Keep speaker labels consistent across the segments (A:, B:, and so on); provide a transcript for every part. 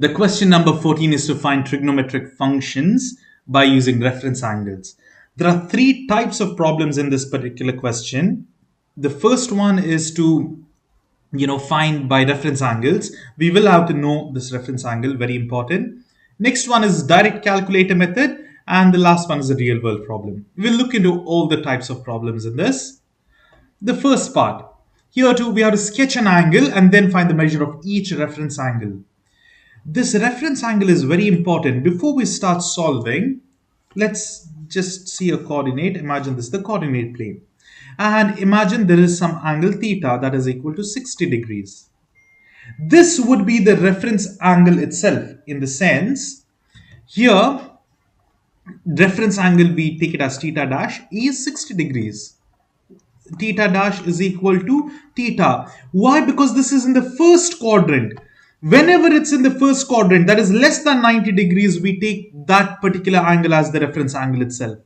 A: The question number 14 is to find trigonometric functions by using reference angles. There are three types of problems in this particular question. The first one is to find by reference angles. We will have to know this reference angle, very important. Next one is direct calculator method, and the last one is a real world problem. We'll look into all the types of problems in this. The first part, here too we have to sketch an angle and then find the measure of each reference angle. This reference angle is very important. Before we start solving, let's just see a coordinate. Imagine this is the coordinate plane. And imagine there is some angle theta that is equal to 60 degrees. This would be the reference angle itself, in the sense, here, reference angle, we take it as theta dash, is 60 degrees. Theta dash is equal to theta. Why? Because this is in the first quadrant. Whenever it's in the first quadrant, that is less than 90 degrees, we take that particular angle as the reference angle itself.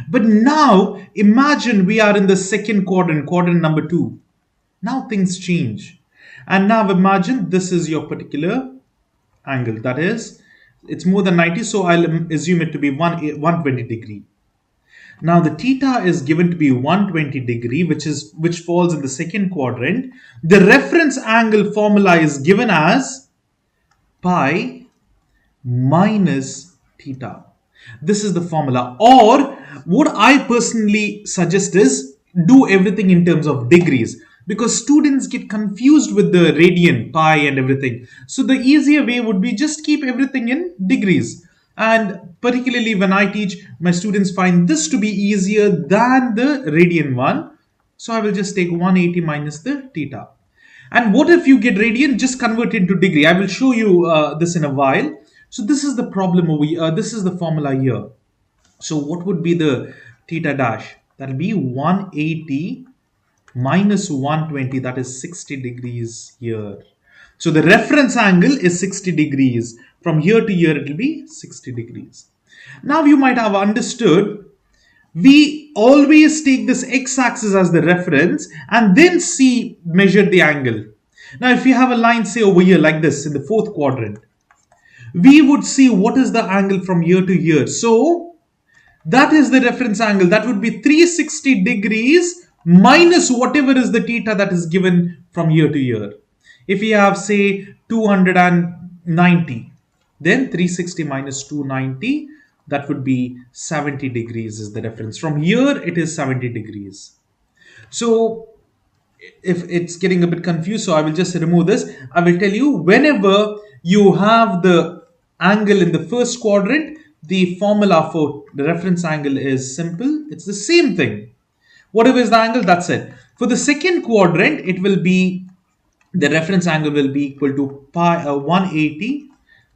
A: But now, imagine we are in the second quadrant, quadrant number 2. Now things change. And now imagine this is your particular angle. That is, it's more than 90, so I'll assume it to be 120 degree. Now the theta is given to be 120 degree, which falls in the second quadrant. The reference angle formula is given as pi minus theta. This is the formula. Or what I personally suggest is do everything in terms of degrees, because students get confused with the radian, pi and everything. So the easier way would be just keep everything in degrees. And particularly when I teach, my students find this to be easier than the radian one. So I will just take 180 minus the theta. And what if you get radian? Just convert into degree. I will show you this in a while. So this is the problem over here. This is the formula here. So what would be the theta dash? That will be 180 minus 120. That is 60 degrees here. So the reference angle is 60 degrees. From here to here, it will be 60 degrees. Now you might have understood, we always take this x-axis as the reference and then measure the angle. Now if you have a line, say over here like this in the fourth quadrant, we would see what is the angle from here to here. So that is the reference angle. That would be 360 degrees minus whatever is the theta that is given from here to here. If we have, say, 290, then 360 minus 290, that would be 70 degrees is the reference. From here, it is 70 degrees. So if it's getting a bit confused, so I will just remove this. I will tell you, whenever you have the angle in the first quadrant, the formula for the reference angle is simple. It's the same thing. Whatever is the angle, that's it. For the second quadrant, it will be, the reference angle will be equal to pi 180.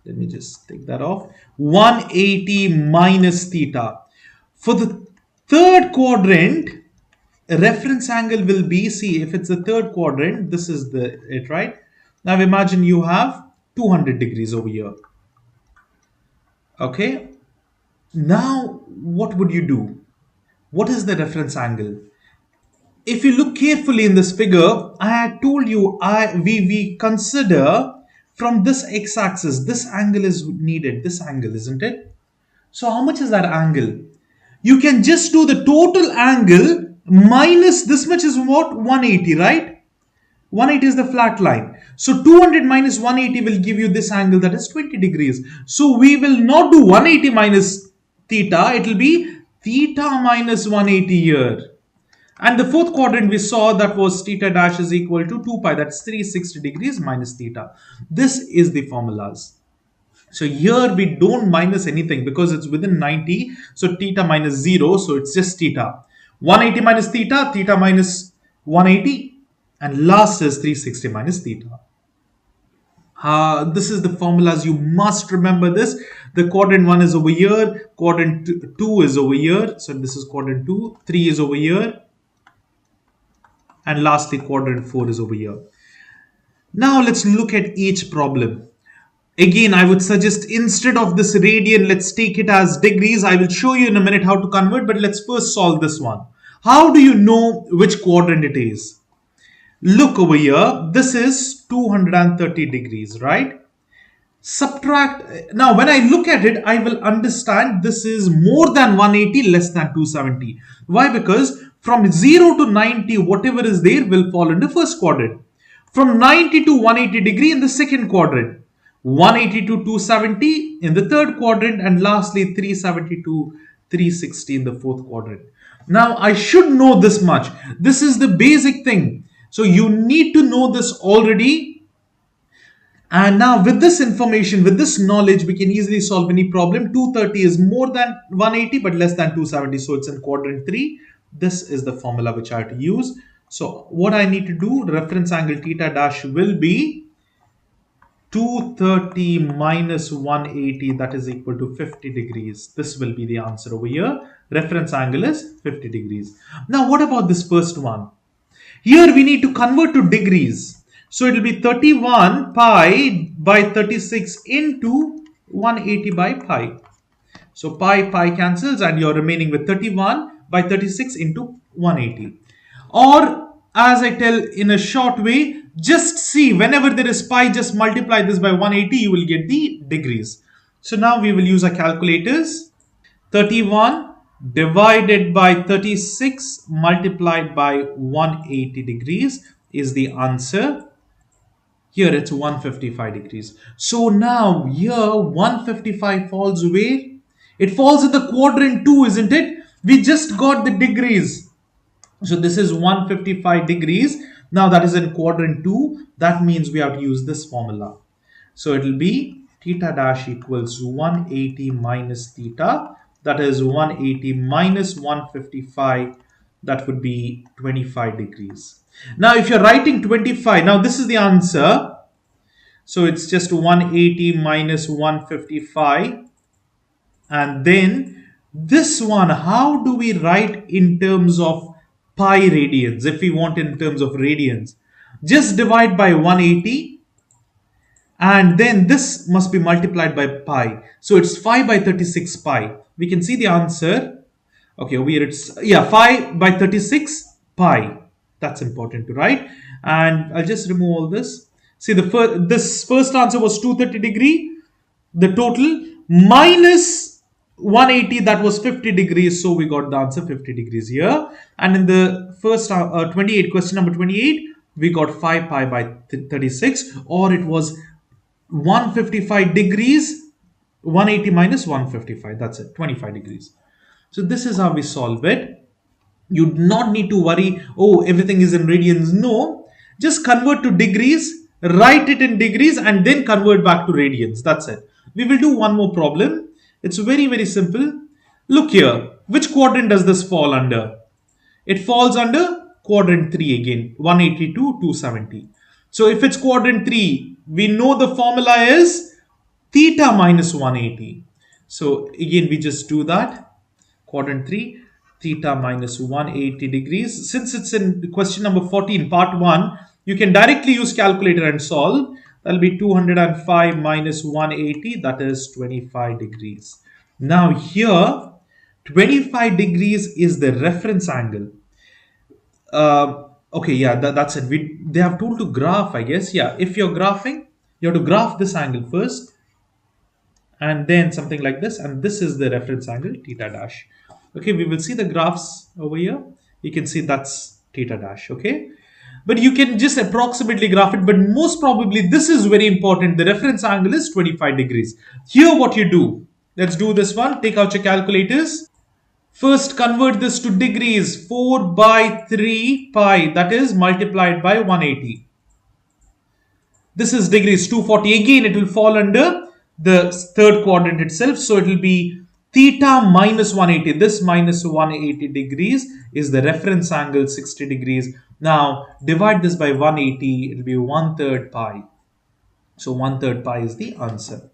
A: Let me just take that off. 180 minus theta. For the third quadrant, reference angle will be, see, if it's the third quadrant, this is it, right? Now imagine you have 200 degrees over here. Okay. Now, what would you do? What is the reference angle? If you look carefully in this figure, I had told you we consider from this x-axis, this angle is needed, this angle, isn't it? So how much is that angle? You can just do the total angle minus this much is what? 180, right? 180 is the flat line. So 200 minus 180 will give you this angle, that is 20 degrees. So we will not do 180 minus theta, it will be theta minus 180 here. And the fourth quadrant we saw, that was theta dash is equal to 2 pi, that's 360 degrees minus theta. This is the formulas. So here we don't minus anything because it's within 90. So theta minus 0, so it's just theta. 180 minus theta, theta minus 180, and last is 360 minus theta. This is the formulas, you must remember this. The quadrant 1 is over here, quadrant 2 is over here, so this is quadrant 2, 3 is over here, and lastly quadrant 4 is over here. Now let's look at each problem. Again, I would suggest instead of this radian, let's take it as degrees. I will show you in a minute how to convert, but let's first solve this one. How do you know which quadrant it is? Look over here, this is 230 degrees, right? subtract. Now when I look at it, I will understand this is more than 180, less than 270. Why? Because from 0 to 90, whatever is there will fall in the first quadrant. From 90 to 180 degree in the second quadrant, 180 to 270 in the third quadrant, and lastly 370 to 360 in the fourth quadrant. Now I should know this much. This is the basic thing. So you need to know this already. And now with this information, with this knowledge, we can easily solve any problem. 230 is more than 180 but less than 270. So it's in quadrant 3. This is the formula which I have to use. So what I need to do, reference angle theta dash will be 230 minus 180, that is equal to 50 degrees. This will be the answer over here. Reference angle is 50 degrees. Now what about this first one? Here we need to convert to degrees. So it will be 31 pi by 36 into 180 by pi. So pi cancels and you're remaining with 31 by 36 into 180. Or as I tell in a short way, just see whenever there is pi, just multiply this by 180, you will get the degrees. So now we will use our calculators. 31 divided by 36 multiplied by 180 degrees is the answer. Here it's 155 degrees. So now here 155 falls where? It falls in the quadrant 2, isn't it? We just got the degrees. So this is 155 degrees. Now that is in quadrant 2. That means we have to use this formula. So it will be theta dash equals 180 minus theta. That is 180 minus 155. That would be 25 degrees. Now if you're writing 25, now this is the answer. So it's just 180 minus 155. And then this one, how do we write in terms of pi radians? If we want in terms of radians, just divide by 180 and then this must be multiplied by pi. So it's 5 by 36 pi. We can see the answer. Okay, over here it's, 5 by 36 pi. That's important to write. And I'll just remove all this. See, this first answer was 230 degree. The total minus 180, that was 50 degrees. So we got the answer 50 degrees here. And in the first 28, question number 28, we got 5 pi by 36, or it was 155 degrees, 180 minus 155. That's it, 25 degrees. So this is how we solve it. You do not need to worry, oh, everything is in radians. No, just convert to degrees, write it in degrees, and then convert back to radians. That's it. We will do one more problem. It's very, very simple. Look here. Which quadrant does this fall under? It falls under quadrant 3 again, 180 to 270. So if it's quadrant 3, we know the formula is theta minus 180. So again, we just do that. Quadrant 3, theta minus 180 degrees. Since it's in question number 14, part 1, you can directly use calculator and solve. That'll be 205 minus 180, that is 25 degrees. Now here, 25 degrees is the reference angle. Okay, yeah, that's it. They have told to graph, I guess. Yeah, if you're graphing, you have to graph this angle first and then something like this, and this is the reference angle theta dash. Okay, we will see the graphs over here. You can see that's theta dash. Okay, but you can just approximately graph it, but most probably this is very important. The reference angle is 25 degrees. Here what you do, let's do this one. Take out your calculators. First convert this to degrees. 4 by 3 pi, that is multiplied by 180. This is degrees, 240. Again, it will fall under the third quadrant itself. So it will be theta minus 180. This minus 180 degrees is the reference angle, 60 degrees. Now divide this by 180. It will be 1/3 pi. So 1/3 pi is the answer.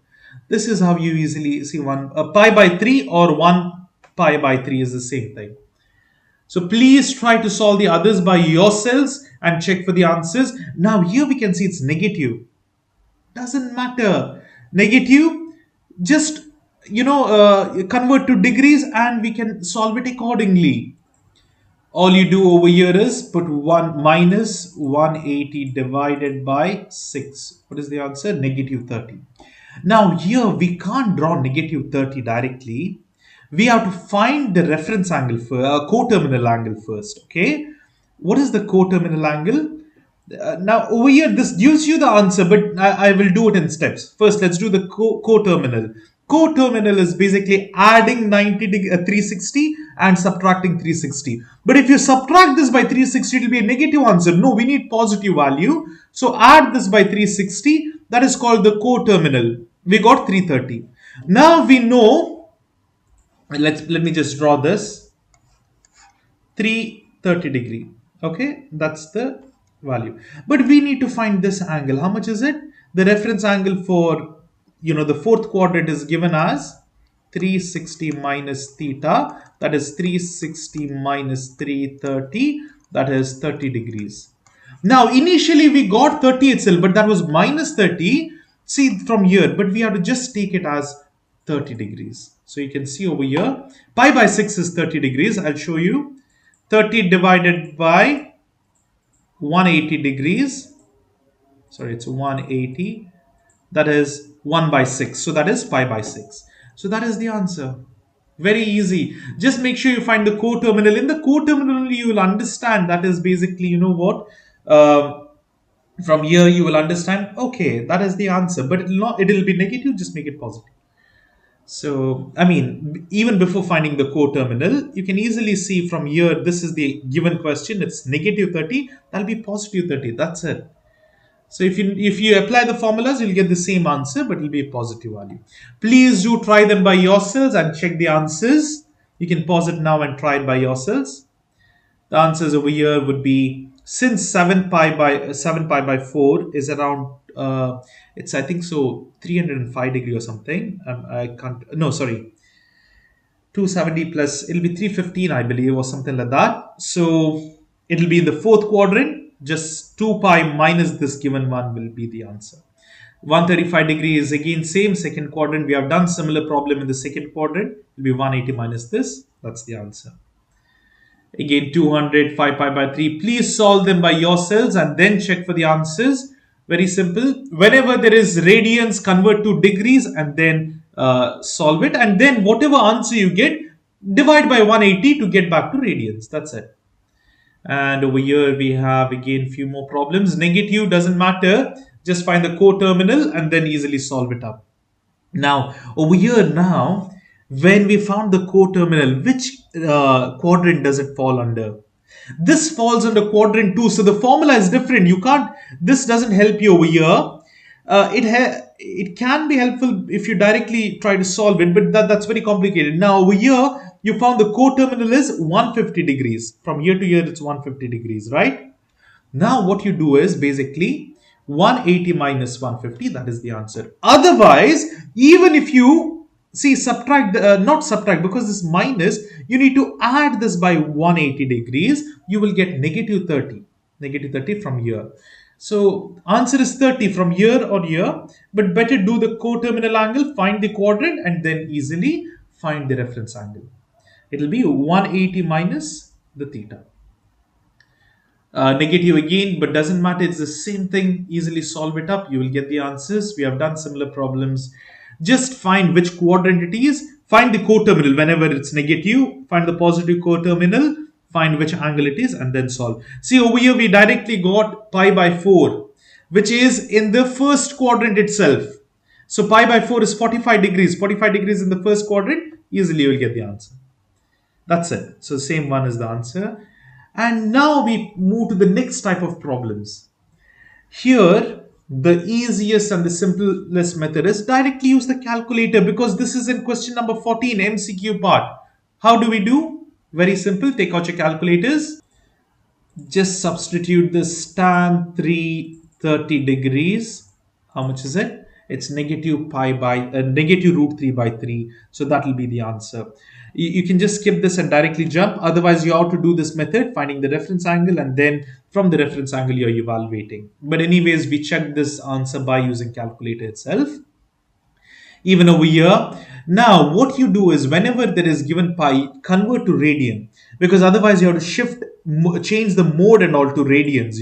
A: This is how you easily see pi by 3 or 1 pi by 3 is the same thing. So please try to solve the others by yourselves and check for the answers. Now here we can see it's negative. Doesn't matter. Negative, just convert to degrees and we can solve it accordingly. All you do over here is put 1 minus 180 divided by 6. What is the answer? Negative 30. Now here we can't draw negative 30 directly. We have to find the reference angle for coterminal angle first. Okay, what is the coterminal angle? Now over here this gives you the answer, but I will do it in steps. First let's do the coterminal. Coterminal is basically adding 360 and subtracting 360. But if you subtract this by 360, it will be a negative answer. No, we need positive value. So add this by 360. That is called the coterminal. We got 330. Now we know. Let me just draw this. 330 degree. Okay, that's the value. But we need to find this angle. How much is it? The reference angle for the fourth quadrant is given as 360 minus theta. That is 360 minus 330. That is 30 degrees. Now initially we got 30 itself, but that was minus 30. See from here, but we have to just take it as 30 degrees. So you can see over here, pi by 6 is 30 degrees. I'll show you. 30 divided by 180 degrees. Sorry, it's 180. That is 1 by 6. So that is pi by 6. So that is the answer. Very easy. Just make sure you find the coterminal. In the coterminal, you will understand that is basically, you know what? From here, you will understand, okay, that is the answer. But it'll be negative. Just make it positive. So, I mean, even before finding the coterminal, you can easily see from here, this is the given question. It's negative 30. That'll be positive 30. That's it. So if you apply the formulas, you'll get the same answer, but it'll be a positive value. Please do try them by yourselves and check the answers. You can pause it now and try it by yourselves. The answers over here would be, since 7 pi by 4 is around it's, I think so, 305 degree or something. I can't, no, sorry, 270 plus, it'll be 315, I believe, or something like that. So it'll be in the fourth quadrant. Just 2 pi minus this given one will be the answer. 135 degree is again same, second quadrant. We have done similar problem in the second quadrant. It'll be 180 minus this. That's the answer. Again, 200, 5 pi by 3. Please solve them by yourselves and then check for the answers. Very simple. Whenever there is radians, convert to degrees and then solve it. And then whatever answer you get, divide by 180 to get back to radians. That's it. And over here we have again few more problems. Negative doesn't matter. Just find the coterminal and then easily solve it up. Now, over here now, when we found the coterminal, which quadrant does it fall under? This falls under quadrant 2. So the formula is different. You can't, this doesn't help you over here. It can be helpful if you directly try to solve it, but that's very complicated. Now over here, you found the coterminal is 150 degrees. From here to here, it's 150 degrees, right? Now what you do is basically 180 minus 150, that is the answer. Otherwise, even if you see subtract, not subtract, because this minus, you need to add this by 180 degrees, you will get negative 30. Negative 30 from here. So answer is 30 from here or here, but better do the coterminal angle, find the quadrant and then easily find the reference angle. It will be 180 minus the theta. Negative again, but doesn't matter. It's the same thing. Easily solve it up. You will get the answers. We have done similar problems. Just find which quadrant it is. Find the coterminal whenever it's negative. Find the positive coterminal. Find which angle it is and then solve. See over here we directly got pi by 4, which is in the first quadrant itself. So pi by 4 is 45 degrees. 45 degrees in the first quadrant. Easily you will get the answer. That's it. So same one is the answer. And now we move to the next type of problems. Here, the easiest and the simplest method is directly use the calculator, because this is in question number 14, MCQ part. How do we do? Very simple. Take out your calculators. Just substitute this tan 330 degrees. How much is it? It's negative pi by negative root 3 by 3. So that will be the answer. You can just skip this and directly jump. Otherwise, you have to do this method, finding the reference angle, and then from the reference angle, you're evaluating. But anyways, we check this answer by using calculator itself. Even over here. Now, what you do is whenever there is given pi, convert to radian, because otherwise you have to change the mode and all to radians,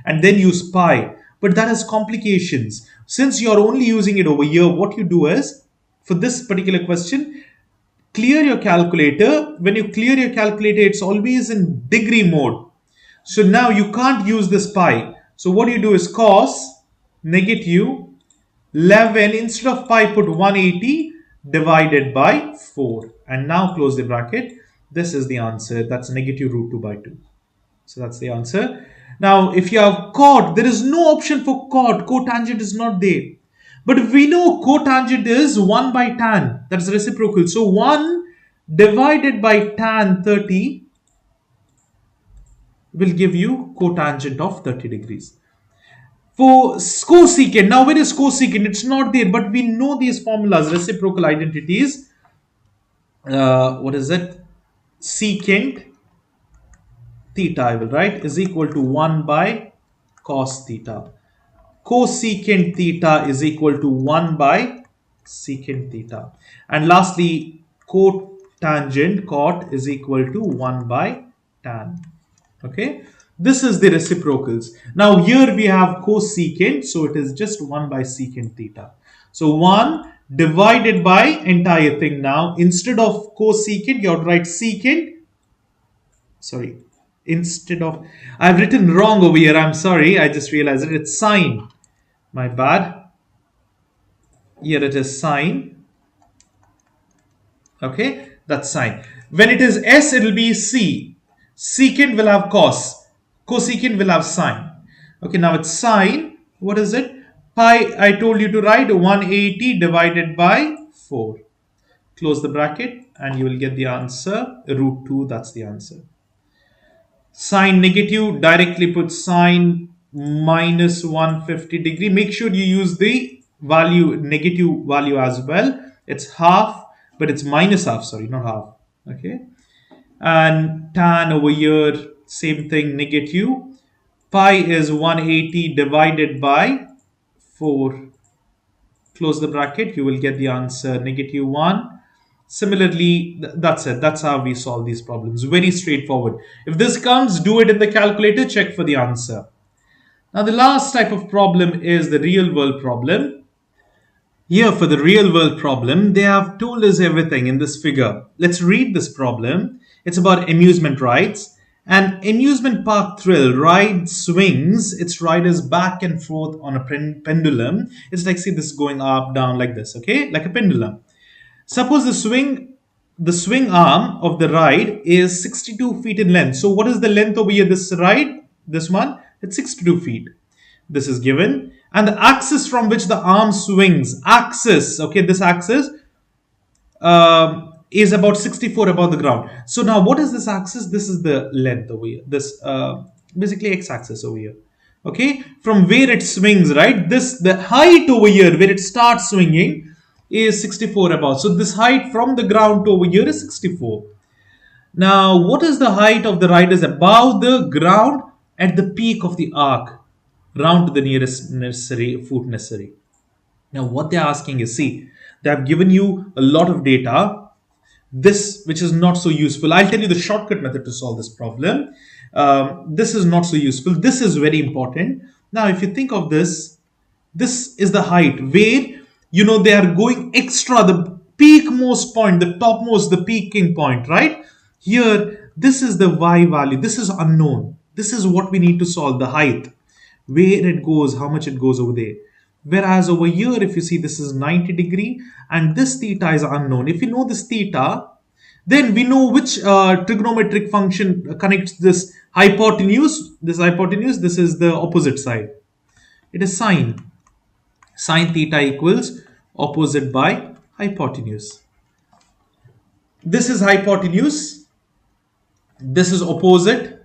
A: and then use pi. but that has complications. Since you're only using it over here, what you do is, for this particular question, clear your calculator. When you clear your calculator, it's always in degree mode. So now you can't use this pi. So what you do is cos negative 11, instead of pi put 180 divided by 4, and now close the bracket. This is the answer. That's negative root 2 by 2. So that's the answer. Now if you have cot, there is no option for cot. Cotangent is not there. But we know cotangent is 1 by tan. That's reciprocal. So 1 divided by tan 30 will give you cotangent of 30 degrees. For cosecant, now where is cosecant? It's not there, but we know these formulas, reciprocal identities. What is it? Secant theta, I will write, is equal to 1 by cos theta. Cosecant theta is equal to 1 by secant theta. And lastly, cotangent, cot, is equal to 1 by tan. Okay, this is the reciprocals. Now here we have cosecant, so it is just 1 by secant theta. So 1 divided by entire thing. Now instead of cosecant, you have to write secant. Sorry, instead of, I've written wrong over here. I'm sorry, I just realized it. It's sine. My bad. Here it is sine. Okay, that's sine. When it is S, it will be C. Secant will have cos. Cosecant will have sine. Okay, now it's sine. What is it? Pi, I told you to write 180 divided by 4. Close the bracket and you will get the answer, root 2. That's the answer. Sine negative, directly put sine minus 150 degree. Make sure you use the value, negative value as well. It's half, but it's minus half, sorry, not half. Okay. And tan over here, same thing, negative. Pi is 180 divided by 4. Close the bracket, you will get the answer, negative 1. Similarly, that's it. That's how we solve these problems. Very straightforward. If this comes, do it in the calculator, check for the answer. Now, the last type of problem is the real world problem. Here, for the real world problem, they have told us everything in this figure. Let's read this problem. It's about amusement rides. An amusement park thrill ride swings its riders back and forth on a pendulum. It's like, see, this going up, down like this, okay? Like a pendulum. Suppose the swing arm of the ride is 62 feet in length. So what is the length over here? This ride, this one, it's 62 feet. This is given. And the axis from which the arm swings, axis, okay, this axis is about 64 above the ground. So now what is this axis? This is the length over here. This basically x-axis over here. Okay, from where it swings, right? This, the height over here where it starts swinging is 64 above. So this height from the ground to over here is 64. Now, what is the height of the riders above the ground at the peak of the arc, round to the nearest foot necessary? Now, what they're asking is, see, they have given you a lot of data. This, which is not so useful. I'll tell you the shortcut method to solve this problem. This is not so useful. This is very important. Now, if you think of this, this is the height where, you know, they are going extra, the peakmost point, the topmost, the peaking point, right? Here, this is the y value. This is unknown. This is what we need to solve, the height, where it goes, how much it goes over there. Whereas over here, if you see, this is 90 degree and this theta is unknown. If you know this theta, then we know which trigonometric function connects this hypotenuse. This is the opposite side. It is sine. Sine theta equals opposite by hypotenuse. This is hypotenuse. This is opposite.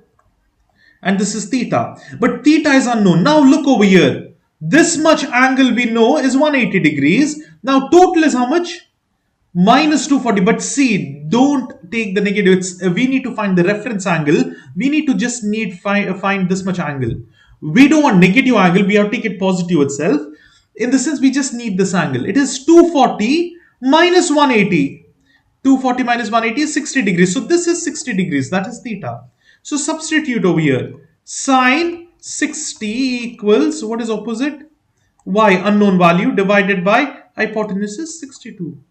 A: And this is theta. But theta is unknown. Now look over here. This much angle we know is 180 degrees. Now total is how much? Minus 240. But see, don't take the negative. We need to find the reference angle. We need to just find this much angle. We don't want negative angle. We have to take it positive itself. In the sense, we just need this angle. It is 240 minus 180. 240 minus 180 is 60 degrees. So this is 60 degrees. That is theta. So substitute over here. Sine 60 equals, what is opposite? Y, unknown value, divided by hypotenuse is 62.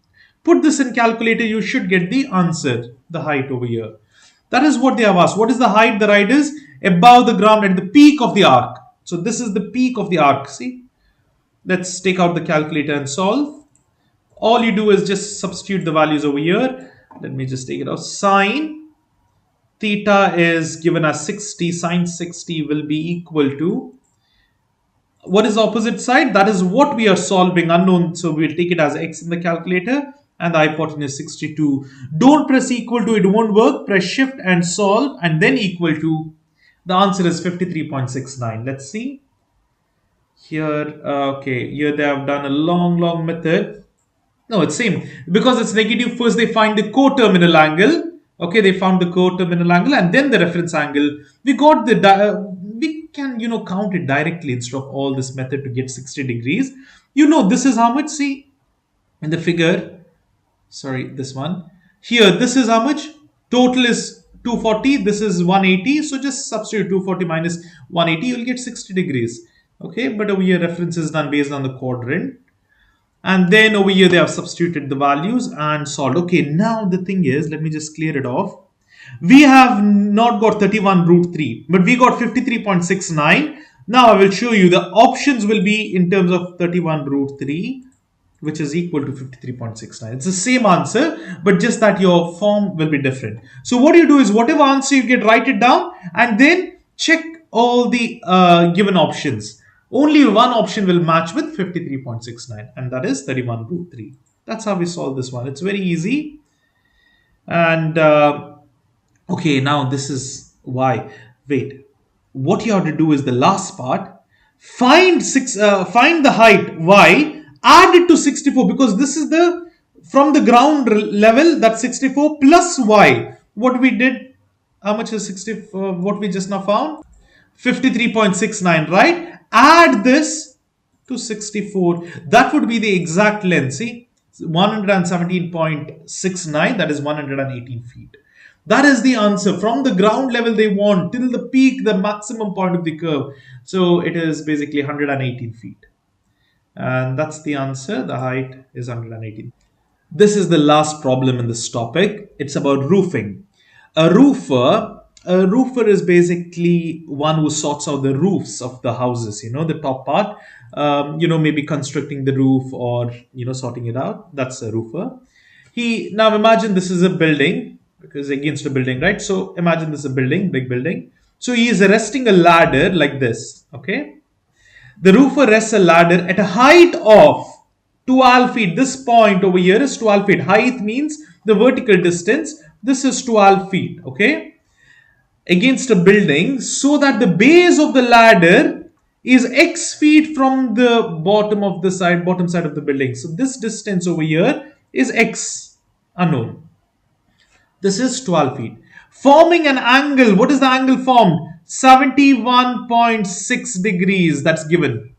A: Put this in calculator, you should get the answer, the height over here. That is what they have asked. What is the height? The height is above the ground at the peak of the arc. So this is the peak of the arc. See, let's take out the calculator and solve. All you do is just substitute the values over here. Let me just take it out. Sine theta is given as 60. Sine 60 will be equal to, what is the opposite side? That is what we are solving, unknown. So we'll take it as x in the calculator, and the hypotenuse 62. Don't press equal to, it won't work. Press shift and solve and then equal to. The answer is 53.69. Let's see. Here, okay, here they have done a long method. No, it's same. Because it's negative, first they find the coterminal angle. Okay, they found the coterminal angle and then the reference angle. We got the, we can, count it directly instead of all this method to get 60 degrees. This is how much, see, in the figure, sorry, this one. Here, this is how much? Total is 240, this is 180. So just substitute 240 minus 180, you'll get 60 degrees. Okay, but over here, reference is done based on the quadrant. And then over here, they have substituted the values and solved. Okay, now the thing is, let me just clear it off. We have not got 31 root 3, but we got 53.69. Now I will show you the options will be in terms of 31 root 3, which is equal to 53.69. It's the same answer, but just that your form will be different. So what you do is whatever answer you get, write it down and then check all the given options. Only one option will match with 53.69, and that is 31 root 3. That's how we solve this one. It's very easy. And okay, now this is why. Wait, what you have to do is the last part. Find the height y, add it to 64, because this is the from the ground level, that's 64 plus y. What we did, how much is 60? What we just now found, 53.69, right? Add this to 64. That would be the exact length. See, 117.69, that is 118 feet. That is the answer. From the ground level they want till the peak, the maximum point of the curve. So it is basically 118 feet. And that's the answer. The height is 118. This is the last problem in this topic. It's about roofing. A roofer is basically one who sorts out the roofs of the houses, the top part, maybe constructing the roof or, sorting it out. That's a roofer. Now imagine this is a building, because against a building, right? So imagine this is a building, big building. So he is resting a ladder like this, okay? The roofer rests a ladder at a height of 12 feet. This point over here is 12 feet. Height means the vertical distance. This is 12 feet, okay? Against a building, so that the base of the ladder is x feet from the bottom side of the building. So this distance over here is x, unknown. This is 12 feet. Forming an angle. What is the angle formed? 71.6 degrees. That's given.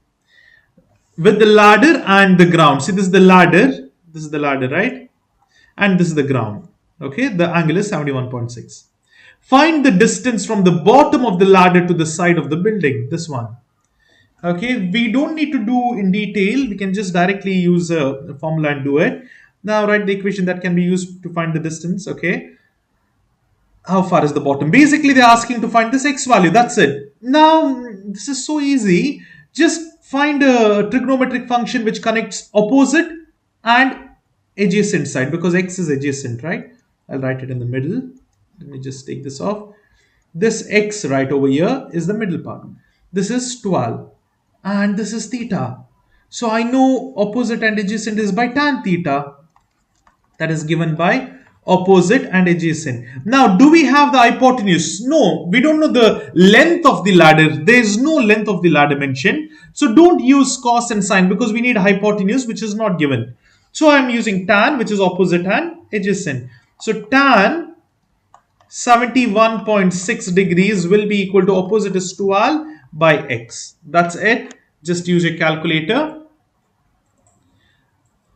A: With the ladder and the ground. See, this is the ladder. This is the ladder, right? And this is the ground. Okay, the angle is 71.6. Find the distance from the bottom of the ladder to the side of the building. This one. Okay, we don't need to do in detail. We can just directly use a formula and do it. Now write the equation that can be used to find the distance. Okay. How far is the bottom? Basically, they're asking to find this x value. That's it. Now, this is so easy. Just find a trigonometric function which connects opposite and adjacent side, because x is adjacent, right? I'll write it in the middle. Let me just take this off. This x right over here is the middle part. This is 12 and this is theta. So I know opposite and adjacent is by tan theta. That is given by opposite and adjacent. Now, do we have the hypotenuse? No, we don't know the length of the ladder. There is no length of the ladder mentioned. So don't use cos and sine, because we need hypotenuse, which is not given. So I'm using tan, which is opposite and adjacent. So tan 71.6 degrees will be equal to opposite is 12 by x. That's it. Just use your calculator.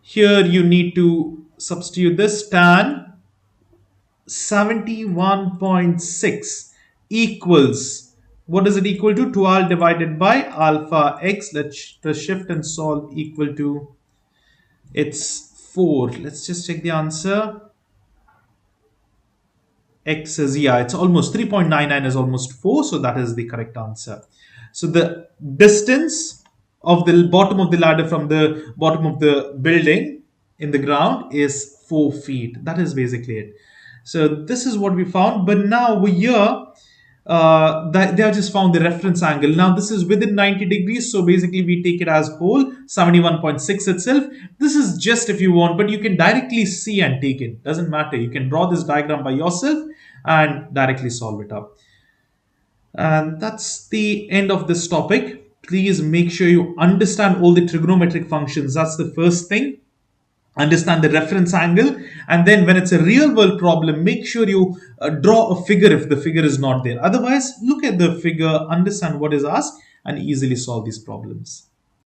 A: Here you need to substitute this. Tan 71.6 equals What is it equal to? 12 divided by alpha x. Let's shift and solve. Equal to, it's 4. Let's just check the answer. X is, yeah, it's almost 3.99 is almost 4, so that is the correct answer. So the distance of the bottom of the ladder from the bottom of the building in the ground is 4 feet. That is basically it. So this is what we found. But now over here, they have just found the reference angle. Now this is within 90 degrees, so basically we take it as whole 71.6 itself. This is just if you want, but you can directly see and take it. Doesn't matter. You can draw this diagram by yourself and directly solve it up. And that's the end of this topic. Please make sure you understand all the trigonometric functions. That's the first thing. Understand the reference angle, and then when it's a real world problem, make sure you draw a figure if the figure is not there. Otherwise, look at the figure, understand what is asked, and easily solve these problems.